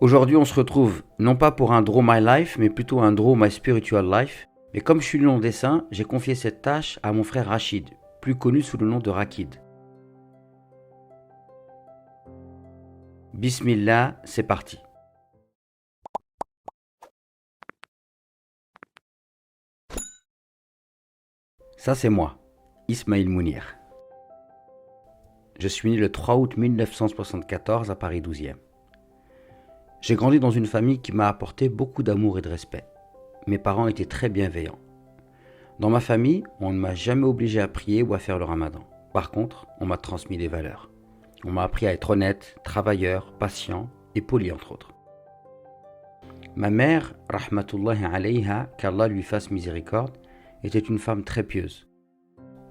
Aujourd'hui, on se retrouve non pas pour un Draw My Life, mais plutôt un Draw My Spiritual Life. Mais comme je suis nul en dessin, j'ai confié cette tâche à mon frère Rachid, plus connu sous le nom de Rakid. Bismillah, c'est parti. Ça c'est moi, Ismail Mounir. Je suis né le 3 août 1974 à Paris 12e. J'ai grandi dans une famille qui m'a apporté beaucoup d'amour et de respect. Mes parents étaient très bienveillants. Dans ma famille, on ne m'a jamais obligé à prier ou à faire le ramadan. Par contre, on m'a transmis des valeurs. On m'a appris à être honnête, travailleur, patient et poli entre autres. Ma mère, rahmatullahi alayha, qu'Allah lui fasse miséricorde, était une femme très pieuse.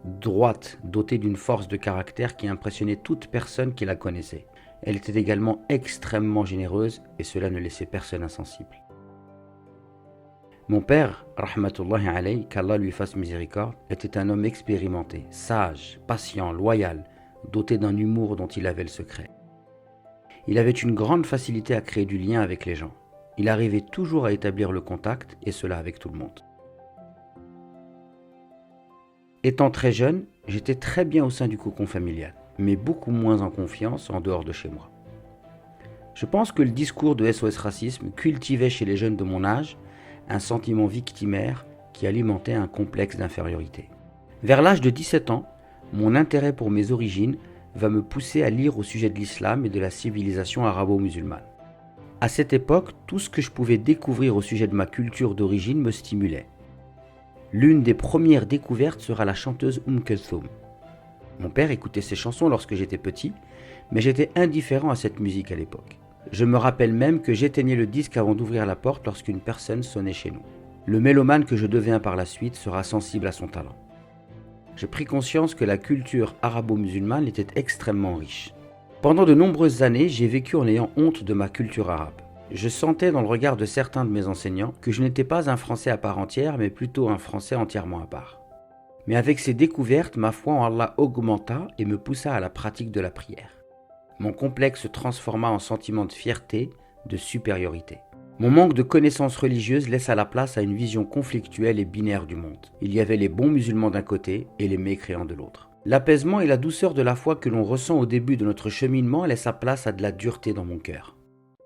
Droite, dotée d'une force de caractère qui impressionnait toute personne qui la connaissait. Elle était également extrêmement généreuse et cela ne laissait personne insensible. Mon père, rahmatullahi alayhi, qu'Allah lui fasse miséricorde, était un homme expérimenté, sage, patient, loyal, doté d'un humour dont il avait le secret. Il avait une grande facilité à créer du lien avec les gens. Il arrivait toujours à établir le contact et cela avec tout le monde. Étant très jeune, j'étais très bien au sein du cocon familial, mais beaucoup moins en confiance en dehors de chez moi. Je pense que le discours de SOS Racisme cultivait chez les jeunes de mon âge un sentiment victimaire qui alimentait un complexe d'infériorité. Vers l'âge de 17 ans, mon intérêt pour mes origines va me pousser à lire au sujet de l'islam et de la civilisation arabo-musulmane. À cette époque, tout ce que je pouvais découvrir au sujet de ma culture d'origine me stimulait. L'une des premières découvertes sera la chanteuse Kulthum. Mon père écoutait ses chansons lorsque j'étais petit, mais j'étais indifférent à cette musique à l'époque. Je me rappelle même que j'éteignais le disque avant d'ouvrir la porte lorsqu'une personne sonnait chez nous. Le mélomane que je deviens par la suite sera sensible à son talent. J'ai pris conscience que la culture arabo-musulmane était extrêmement riche. Pendant de nombreuses années, j'ai vécu en ayant honte de ma culture arabe. Je sentais dans le regard de certains de mes enseignants que je n'étais pas un Français à part entière, mais plutôt un Français entièrement à part. Mais avec ces découvertes, ma foi en Allah augmenta et me poussa à la pratique de la prière. Mon complexe se transforma en sentiment de fierté, de supériorité. Mon manque de connaissances religieuses laissa la place à une vision conflictuelle et binaire du monde. Il y avait les bons musulmans d'un côté et les mécréants de l'autre. L'apaisement et la douceur de la foi que l'on ressent au début de notre cheminement laissa place à de la dureté dans mon cœur.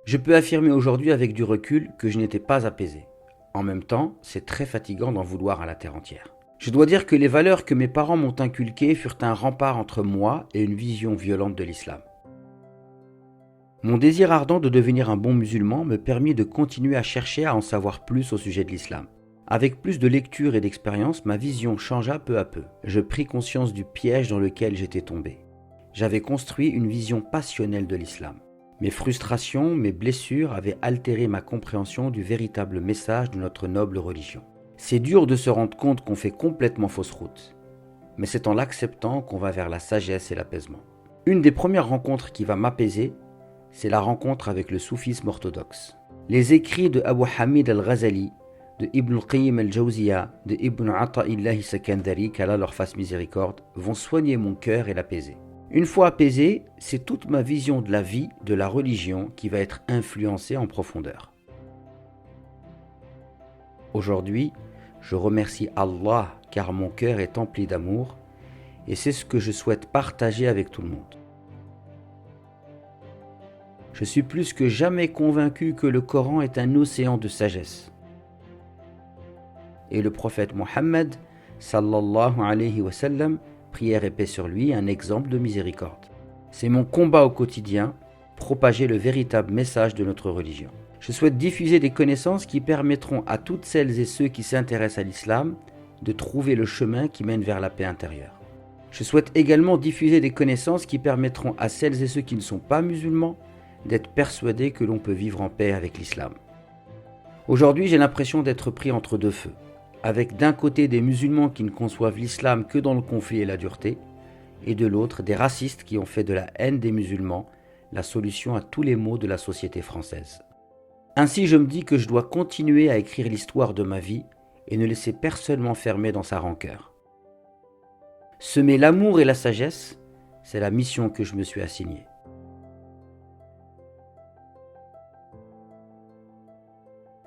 Je peux affirmer aujourd'hui avec du recul que je n'étais pas apaisé. En même temps, c'est très fatigant d'en vouloir à la terre entière. Je dois dire que les valeurs que mes parents m'ont inculquées furent un rempart entre moi et une vision violente de l'islam. Mon désir ardent de devenir un bon musulman me permit de continuer à chercher à en savoir plus au sujet de l'islam. Avec plus de lecture et d'expérience, ma vision changea peu à peu. Je pris conscience du piège dans lequel j'étais tombé. J'avais construit une vision passionnelle de l'islam. Mes frustrations, mes blessures avaient altéré ma compréhension du véritable message de notre noble religion. C'est dur de se rendre compte qu'on fait complètement fausse route, mais c'est en l'acceptant qu'on va vers la sagesse et l'apaisement. Une des premières rencontres qui va m'apaiser, c'est la rencontre avec le soufisme orthodoxe. Les écrits de Abu Hamid al-Ghazali, de Ibn al-Qayyim al-Jawziyya, de Ibn Ata'illah Sakandari, qu'Allah leur fasse miséricorde, vont soigner mon cœur et l'apaiser. Une fois apaisé, c'est toute ma vision de la vie, de la religion qui va être influencée en profondeur. Aujourd'hui, je remercie Allah car mon cœur est empli d'amour et c'est ce que je souhaite partager avec tout le monde. Je suis plus que jamais convaincu que le Coran est un océan de sagesse. Et le prophète Mohammed, sallallahu alayhi wa sallam, prière et paix sur lui, un exemple de miséricorde. C'est mon combat au quotidien, propager le véritable message de notre religion. Je souhaite diffuser des connaissances qui permettront à toutes celles et ceux qui s'intéressent à l'islam de trouver le chemin qui mène vers la paix intérieure. Je souhaite également diffuser des connaissances qui permettront à celles et ceux qui ne sont pas musulmans d'être persuadés que l'on peut vivre en paix avec l'islam. Aujourd'hui, j'ai l'impression d'être pris entre deux feux, avec d'un côté des musulmans qui ne conçoivent l'islam que dans le conflit et la dureté, et de l'autre des racistes qui ont fait de la haine des musulmans la solution à tous les maux de la société française. Ainsi, je me dis que je dois continuer à écrire l'histoire de ma vie et ne laisser personne m'enfermer dans sa rancœur. Semer l'amour et la sagesse, c'est la mission que je me suis assignée.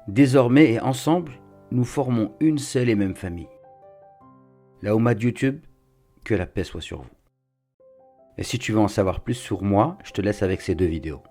Désormais et ensemble, nous formons une seule et même famille. La Oumma de YouTube, que la paix soit sur vous. Et si tu veux en savoir plus sur moi, je te laisse avec ces 2 vidéos.